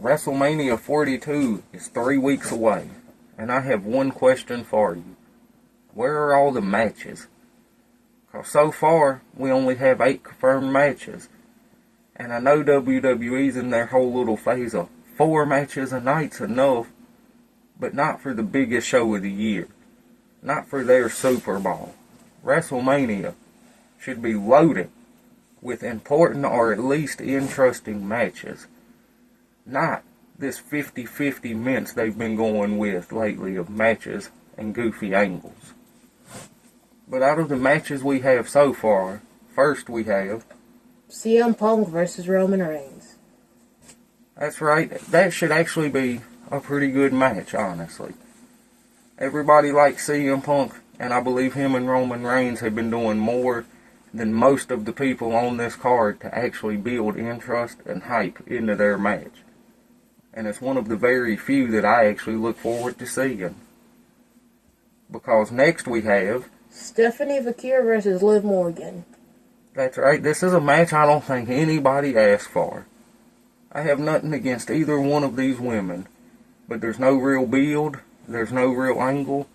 WrestleMania 42 is 3 weeks away, and I have one question for you. Where are all the matches? 'Cause so far, we only have 8 confirmed matches. And I know WWE's in their whole little phase of 4 matches a night's enough, but not for the biggest show of the year. Not for their Super Bowl. WrestleMania should be loaded with important or at least interesting matches. Not this 50-50 mints they've been going with lately of matches and goofy angles. But out of the matches we have so far, first we have CM Punk versus Roman Reigns. That's right, that should actually be a pretty good match, honestly. Everybody likes CM Punk, and I believe him and Roman Reigns have been doing more than most of the people on this card to actually build interest and hype into their match. And it's one of the very few that I actually look forward to seeing. Because next we have Stephanie Vaquer versus Liv Morgan. That's right, this is a match I don't think anybody asked for. I have nothing against either one of these women, but there's no real build, there's no real angle,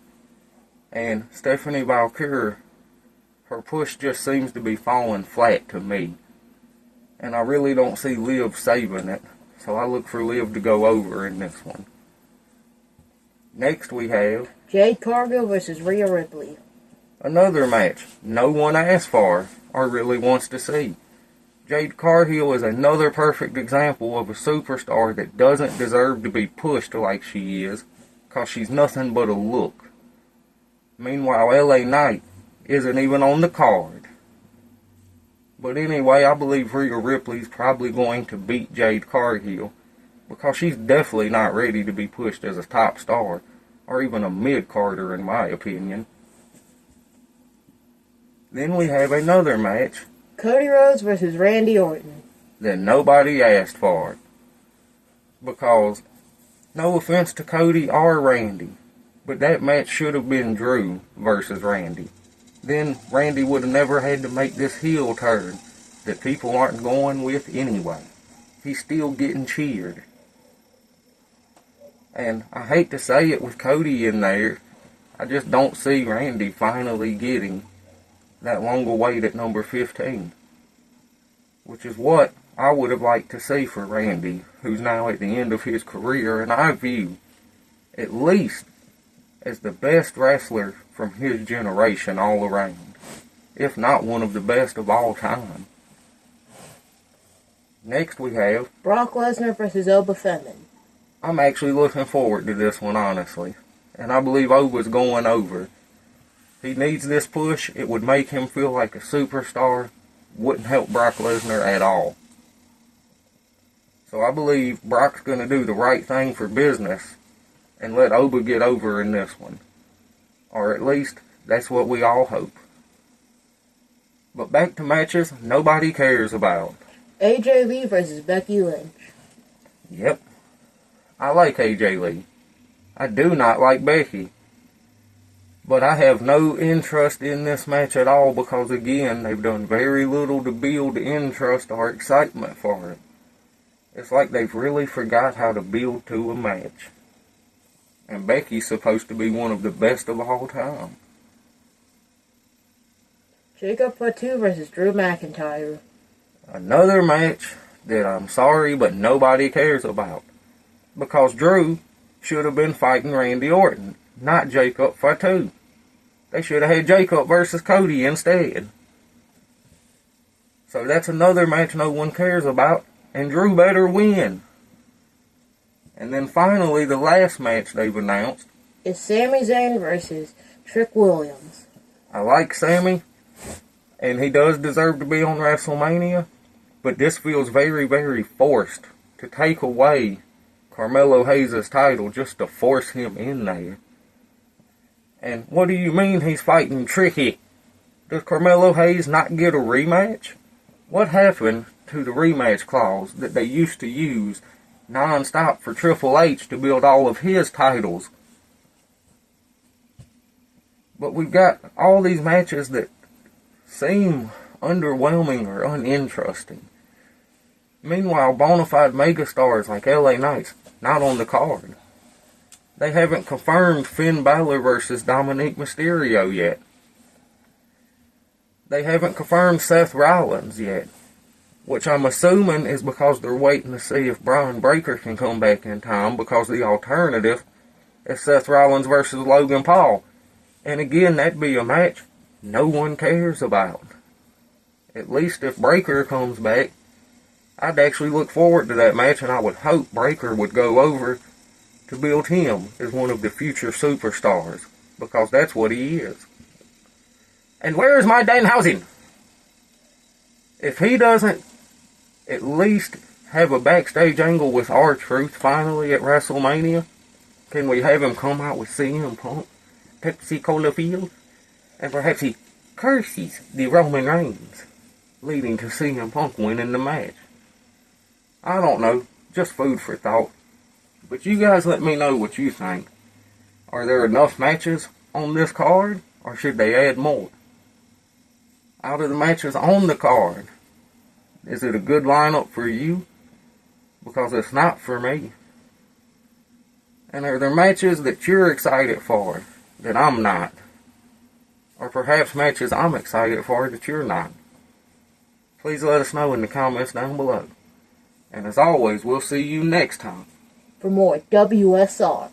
and Stephanie Vaquer, her push just seems to be falling flat to me. And I really don't see Liv saving it, so I look for Liv to go over in this one. Next we have Jade Cargill versus Rhea Ripley. Another match no one asked for or really wants to see. Jade Cargill is another perfect example of a superstar that doesn't deserve to be pushed like she is, cause she's nothing but a look. Meanwhile, LA Knight isn't even on the card. But anyway, I believe Rhea Ripley's probably going to beat Jade Cargill, because she's definitely not ready to be pushed as a top star, or even a mid-carder in my opinion. Then we have another match, Cody Rhodes versus Randy Orton, that nobody asked for. Because, no offense to Cody or Randy, but that match should have been Drew versus Randy. Then Randy would have never had to make this heel turn that people aren't going with anyway. He's still getting cheered. And I hate to say it with Cody in there, I just don't see Randy finally getting that longer weight at number 15. Which is what I would have liked to see for Randy, who's now at the end of his career, and I view, at least, as the best wrestler from his generation all around, if not one of the best of all time. Next we have Brock Lesnar versus Oba Fenton. I'm actually looking forward to this one, honestly, and I believe Oba's going over. He needs this push. It would make him feel like a superstar. Wouldn't help Brock Lesnar at all. So I believe Brock's going to do the right thing for business and let Oba get over in this one. Or at least, that's what we all hope. But back to matches nobody cares about. AJ Lee versus Becky Lynch. Yep. I like AJ Lee. I do not like Becky. But I have no interest in this match at all because, again, they've done very little to build interest or excitement for it. It's like they've really forgot how to build to a match. And Becky's supposed to be one of the best of all time. Jacob Fatu versus Drew McIntyre. Another match that I'm sorry but nobody cares about. Because Drew should have been fighting Randy Orton, not Jacob Fatu. They should have had Jacob versus Cody instead. So that's another match no one cares about, and Drew better win. And then finally, the last match they've announced is Sami Zayn versus Trick Williams. I like Sami, and he does deserve to be on WrestleMania, but this feels very, very forced to take away Carmelo Hayes' title just to force him in there. And what do you mean he's fighting Tricky? Does Carmelo Hayes not get a rematch? What happened to the rematch clause that they used to use non-stop for Triple H to build all of his titles? But we've got all these matches that seem underwhelming or uninteresting. Meanwhile, bona fide megastars like LA Knights, not on the card. They haven't confirmed Finn Balor versus Dominic Mysterio yet. They haven't confirmed Seth Rollins yet, which I'm assuming is because they're waiting to see if Braun Breaker can come back in time, because the alternative is Seth Rollins versus Logan Paul. And again, that'd be a match no one cares about. At least if Breaker comes back, I'd actually look forward to that match, and I would hope Breaker would go over to build him as one of the future superstars, because that's what he is. And where's my Danhausen? If he doesn't at least have a backstage angle with R-Truth finally at WrestleMania, can we have him come out with CM Punk, Pepsi Cola Field, and perhaps he curses the Roman Reigns, leading to CM Punk winning the match? I don't know, just food for thought. But you guys let me know what you think. Are there enough matches on this card, or should they add more? Out of the matches on the card, is it a good lineup for you? Because it's not for me. And are there matches that you're excited for that I'm not? Or perhaps matches I'm excited for that you're not? Please let us know in the comments down below. And as always, we'll see you next time For more WSR.